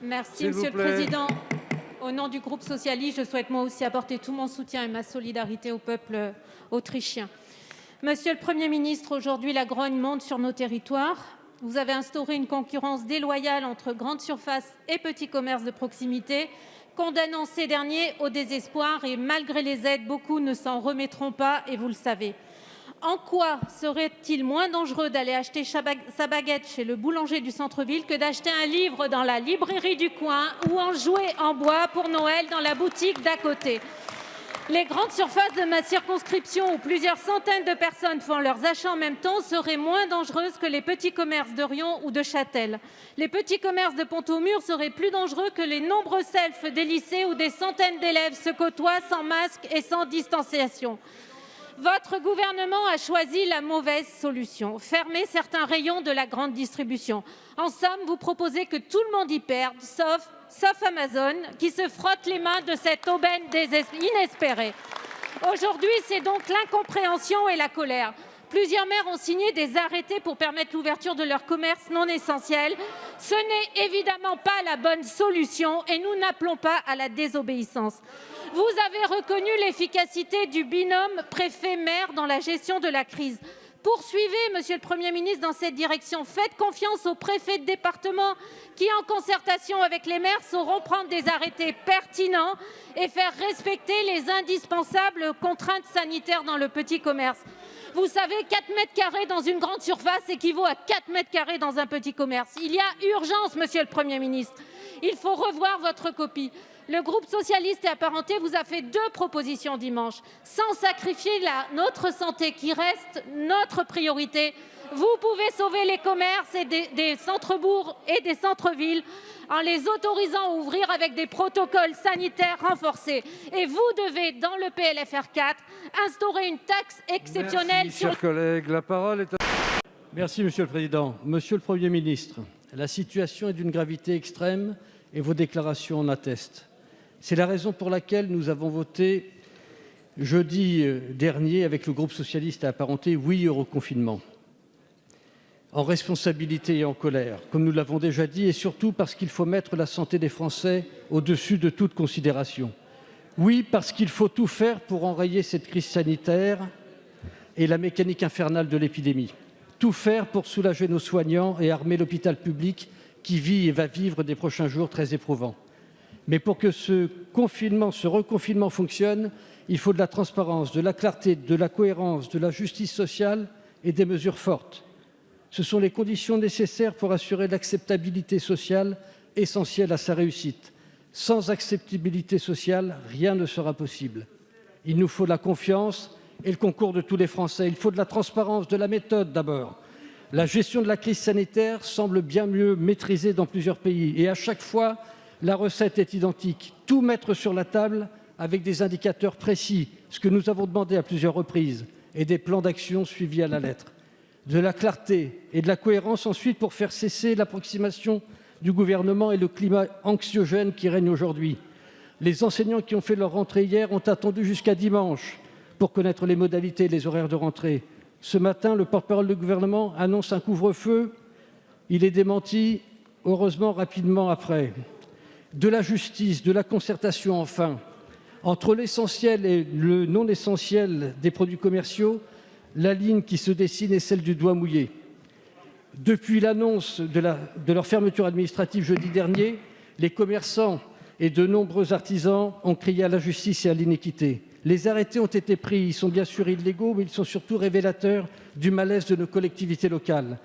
Merci, Monsieur le Président. Au nom du groupe socialiste, je souhaite moi aussi apporter tout mon soutien et ma solidarité au peuple autrichien. Monsieur le Premier ministre, aujourd'hui, la grogne monte sur nos territoires. Vous avez instauré une concurrence déloyale entre grandes surfaces et petits commerces de proximité, condamnant ces derniers au désespoir et malgré les aides, beaucoup ne s'en remettront pas et vous le savez. En quoi serait-il moins dangereux d'aller acheter sa baguette chez le boulanger du centre-ville que d'acheter un livre dans la librairie du coin ou un jouet en bois pour Noël dans la boutique d'à côté? Les grandes surfaces de ma circonscription où plusieurs centaines de personnes font leurs achats en même temps seraient moins dangereuses que les petits commerces de Riom ou de Châtel. Les petits commerces de Pont-au-Mur seraient plus dangereux que les nombreux selfs des lycées où des centaines d'élèves se côtoient sans masque et sans distanciation. Votre gouvernement a choisi la mauvaise solution, fermer certains rayons de la grande distribution. En somme, vous proposez que tout le monde y perde, sauf Amazon, qui se frotte les mains de cette aubaine inespérée. Aujourd'hui, c'est donc l'incompréhension et la colère. Plusieurs maires ont signé des arrêtés pour permettre l'ouverture de leurs commerces non essentiels. Ce n'est évidemment pas la bonne solution et nous n'appelons pas à la désobéissance. Vous avez reconnu l'efficacité du binôme préfet-maire dans la gestion de la crise. Poursuivez, Monsieur le Premier ministre, dans cette direction. Faites confiance aux préfets de département qui, en concertation avec les maires, sauront prendre des arrêtés pertinents et faire respecter les indispensables contraintes sanitaires dans le petit commerce. Vous savez, 4 mètres carrés dans une grande surface équivaut à 4 mètres carrés dans un petit commerce. Il y a urgence, Monsieur le Premier ministre. Il faut revoir votre copie. Le groupe socialiste et apparenté vous a fait 2 propositions dimanche. Sans sacrifier notre santé qui reste notre priorité, vous pouvez sauver les commerces et des centres-bourgs et des centres-villes en les autorisant à ouvrir avec des protocoles sanitaires renforcés. Et vous devez, dans le PLFR 4, instaurer une taxe exceptionnelle. Merci, chers collègues. La parole est à... Merci, Monsieur le Président. Monsieur le Premier ministre, la situation est d'une gravité extrême et vos déclarations en attestent. C'est la raison pour laquelle nous avons voté jeudi dernier avec le groupe socialiste et apparenté oui au reconfinement. En responsabilité et en colère, comme nous l'avons déjà dit, et surtout parce qu'il faut mettre la santé des Français au-dessus de toute considération. Oui, parce qu'il faut tout faire pour enrayer cette crise sanitaire et la mécanique infernale de l'épidémie. Tout faire pour soulager nos soignants et armer l'hôpital public qui vit et va vivre des prochains jours très éprouvants. Mais pour que ce reconfinement fonctionne, il faut de la transparence, de la clarté, de la cohérence, de la justice sociale et des mesures fortes. Ce sont les conditions nécessaires pour assurer l'acceptabilité sociale essentielle à sa réussite. Sans acceptabilité sociale, rien ne sera possible. Il nous faut de la confiance et le concours de tous les Français. Il faut de la transparence, de la méthode d'abord. La gestion de la crise sanitaire semble bien mieux maîtrisée dans plusieurs pays et à chaque fois, la recette est identique. Tout mettre sur la table avec des indicateurs précis, ce que nous avons demandé à plusieurs reprises, et des plans d'action suivis à la lettre. De la clarté et de la cohérence ensuite pour faire cesser l'approximation du gouvernement et le climat anxiogène qui règne aujourd'hui. Les enseignants qui ont fait leur rentrée hier ont attendu jusqu'à dimanche pour connaître les modalités et les horaires de rentrée. Ce matin, le porte-parole du gouvernement annonce un couvre-feu. Il est démenti, heureusement, rapidement après. De la justice, de la concertation enfin. Entre l'essentiel et le non essentiel des produits commerciaux, la ligne qui se dessine est celle du doigt mouillé. Depuis l'annonce de leur fermeture administrative jeudi dernier, les commerçants et de nombreux artisans ont crié à la justice et à l'iniquité. Les arrêtés ont été pris, ils sont bien sûr illégaux, mais ils sont surtout révélateurs du malaise de nos collectivités locales.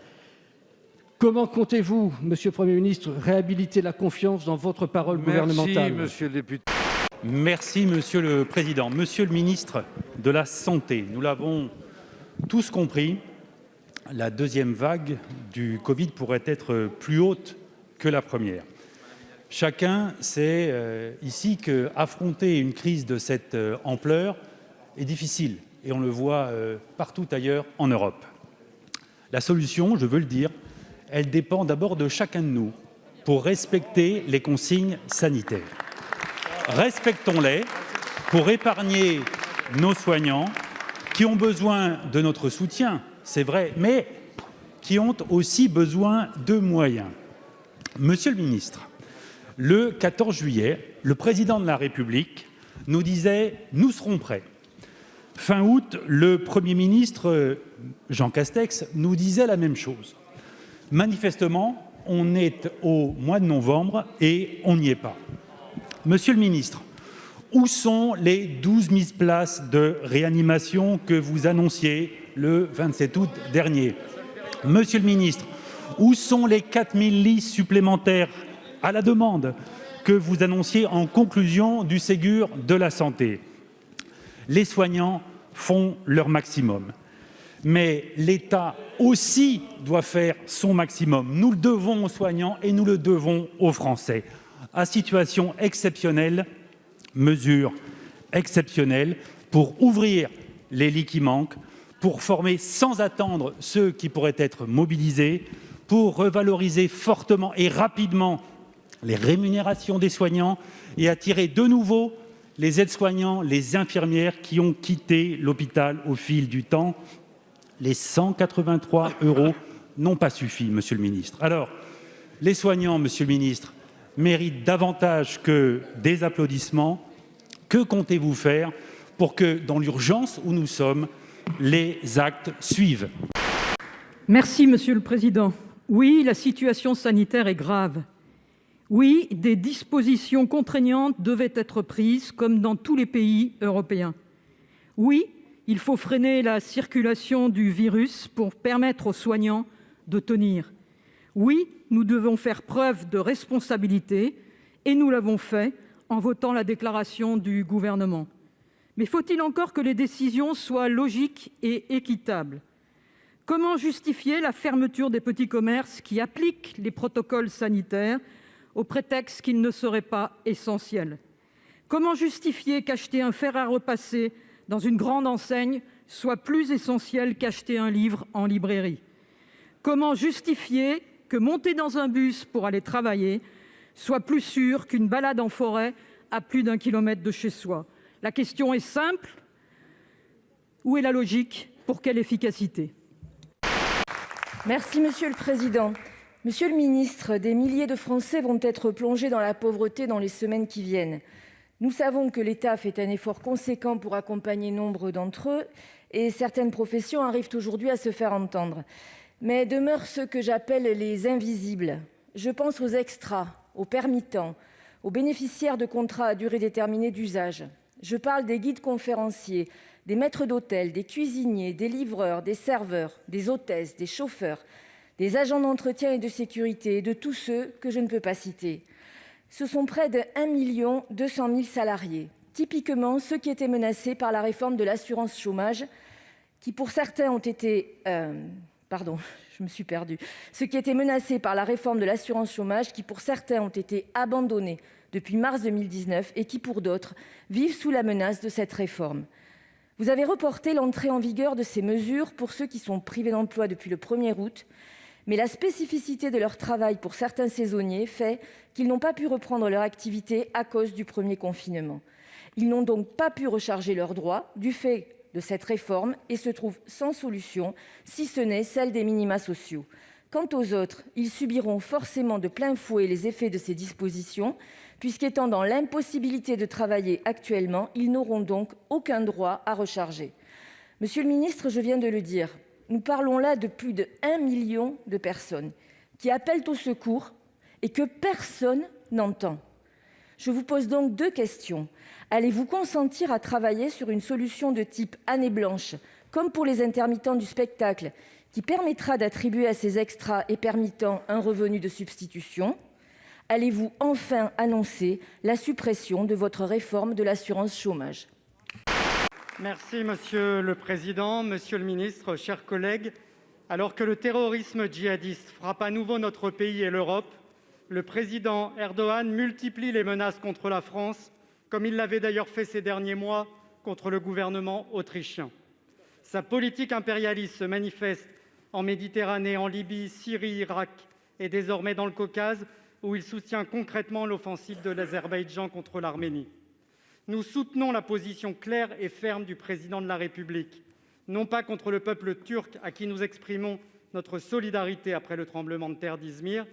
Comment comptez-vous, Monsieur le Premier ministre, réhabiliter la confiance dans votre parole gouvernementale ? Merci, Monsieur le député. Merci, Monsieur le Président. Monsieur le ministre de la Santé, nous l'avons tous compris, la deuxième vague du Covid pourrait être plus haute que la première. Chacun sait ici qu'affronter une crise de cette ampleur est difficile et on le voit partout ailleurs en Europe. La solution, je veux le dire, elle dépend d'abord de chacun de nous pour respecter les consignes sanitaires. Respectons-les pour épargner nos soignants qui ont besoin de notre soutien, c'est vrai, mais qui ont aussi besoin de moyens. Monsieur le ministre, Le 14 juillet, le président de la République nous disait « nous serons prêts ». Fin août, le Premier ministre Jean Castex nous disait la même chose. Manifestement, on est au mois de novembre et on n'y est pas. Monsieur le ministre, où sont les 12 000 places de réanimation que vous annonciez le 27 août dernier? Monsieur le ministre, où sont les 4 000 lits supplémentaires à la demande que vous annonciez en conclusion du Ségur de la santé? Les soignants font leur maximum, mais l'État aussi doit faire son maximum. Nous le devons aux soignants et nous le devons aux Français. À situation exceptionnelle, mesures exceptionnelles pour ouvrir les lits qui manquent, pour former sans attendre ceux qui pourraient être mobilisés, pour revaloriser fortement et rapidement les rémunérations des soignants et attirer de nouveau les aides-soignants, les infirmières qui ont quitté l'hôpital au fil du temps. Les 183 € n'ont pas suffi, monsieur le ministre. Alors, les soignants, monsieur le ministre, méritent davantage que des applaudissements. Que comptez-vous faire pour que, dans l'urgence où nous sommes, les actes suivent? Merci, Monsieur le Président. Oui, la situation sanitaire est grave. Oui, des dispositions contraignantes devaient être prises, comme dans tous les pays européens. Oui, il faut freiner la circulation du virus pour permettre aux soignants de tenir. Oui, nous devons faire preuve de responsabilité, et nous l'avons fait en votant la déclaration du Gouvernement. Mais faut-il encore que les décisions soient logiques et équitables? Comment justifier la fermeture des petits commerces qui appliquent les protocoles sanitaires au prétexte qu'ils ne seraient pas essentiels? Comment justifier qu'acheter un fer à repasser dans une grande enseigne soit plus essentiel qu'acheter un livre en librairie? Comment justifier que monter dans un bus pour aller travailler soit plus sûr qu'une balade en forêt à plus d'1 kilomètre de chez soi? La question est simple. Où est la logique? Pour quelle efficacité? Merci, Monsieur le Président. Monsieur le ministre, des milliers de Français vont être plongés dans la pauvreté dans les semaines qui viennent. Nous savons que l'État fait un effort conséquent pour accompagner nombre d'entre eux et certaines professions arrivent aujourd'hui à se faire entendre. Mais demeurent ceux que j'appelle les invisibles. Je pense aux extras, aux permittents, aux bénéficiaires de contrats à durée déterminée d'usage. Je parle des guides conférenciers, des maîtres d'hôtel, des cuisiniers, des livreurs, des serveurs, des hôtesses, des chauffeurs, des agents d'entretien et de sécurité et de tous ceux que je ne peux pas citer. Ce sont près de 1 200 000 salariés, typiquement ceux qui étaient menacés par la réforme de l'assurance chômage, qui pour certains ont été... Ceux qui étaient menacés par la réforme de l'assurance chômage, qui pour certains ont été abandonnés depuis mars 2019 et qui pour d'autres vivent sous la menace de cette réforme. Vous avez reporté l'entrée en vigueur de ces mesures pour ceux qui sont privés d'emploi depuis le 1er août, mais la spécificité de leur travail pour certains saisonniers fait qu'ils n'ont pas pu reprendre leur activité à cause du premier confinement. Ils n'ont donc pas pu recharger leurs droits du fait de cette réforme et se trouvent sans solution, si ce n'est celle des minima sociaux. Quant aux autres, ils subiront forcément de plein fouet les effets de ces dispositions, puisqu'étant dans l'impossibilité de travailler actuellement, ils n'auront donc aucun droit à recharger. Monsieur le ministre, je viens de le dire, nous parlons là de plus de 1 million de personnes qui appellent au secours et que personne n'entend. Je vous pose donc 2 questions. Allez-vous consentir à travailler sur une solution de type année blanche, comme pour les intermittents du spectacle, qui permettra d'attribuer à ces extras et permittents un revenu de substitution? Allez-vous enfin annoncer la suppression de votre réforme de l'assurance chômage? Merci, Monsieur le Président, Monsieur le Ministre, chers collègues. Alors que le terrorisme djihadiste frappe à nouveau notre pays et l'Europe, le président Erdogan multiplie les menaces contre la France, comme il l'avait d'ailleurs fait ces derniers mois contre le gouvernement autrichien. Sa politique impérialiste se manifeste en Méditerranée, en Libye, Syrie, Irak et désormais dans le Caucase, où il soutient concrètement l'offensive de l'Azerbaïdjan contre l'Arménie. Nous soutenons la position claire et ferme du président de la République, non pas contre le peuple turc à qui nous exprimons notre solidarité après le tremblement de terre d'Izmir,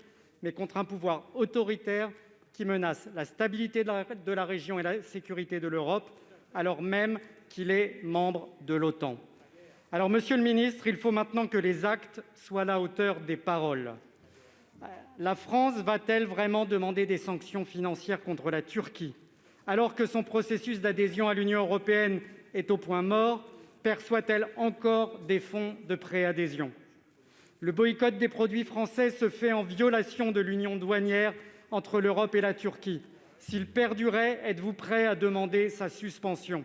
mais contre un pouvoir autoritaire qui menace la stabilité de la région et la sécurité de l'Europe, alors même qu'il est membre de l'OTAN. Alors, monsieur le ministre, il faut maintenant que les actes soient à la hauteur des paroles. La France va-t-elle vraiment demander des sanctions financières contre la Turquie, alors que son processus d'adhésion à l'Union européenne est au point mort? Perçoit-elle encore des fonds de préadhésion? Le boycott des produits français se fait en violation de l'union douanière entre l'Europe et la Turquie. S'il perdurait, êtes-vous prêt à demander sa suspension?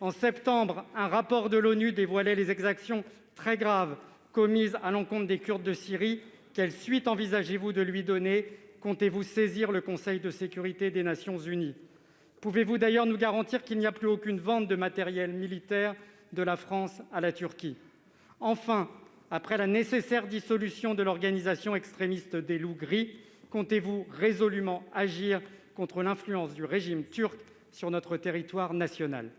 En septembre, un rapport de l'ONU dévoilait les exactions très graves commises à l'encontre des Kurdes de Syrie. Quelle suite envisagez-vous de lui donner? Comptez-vous saisir le Conseil de sécurité des Nations unies? Pouvez-vous d'ailleurs nous garantir qu'il n'y a plus aucune vente de matériel militaire de la France à la Turquie? Enfin, après la nécessaire dissolution de l'organisation extrémiste des Loups Gris, comptez-vous résolument agir contre l'influence du régime turc sur notre territoire national?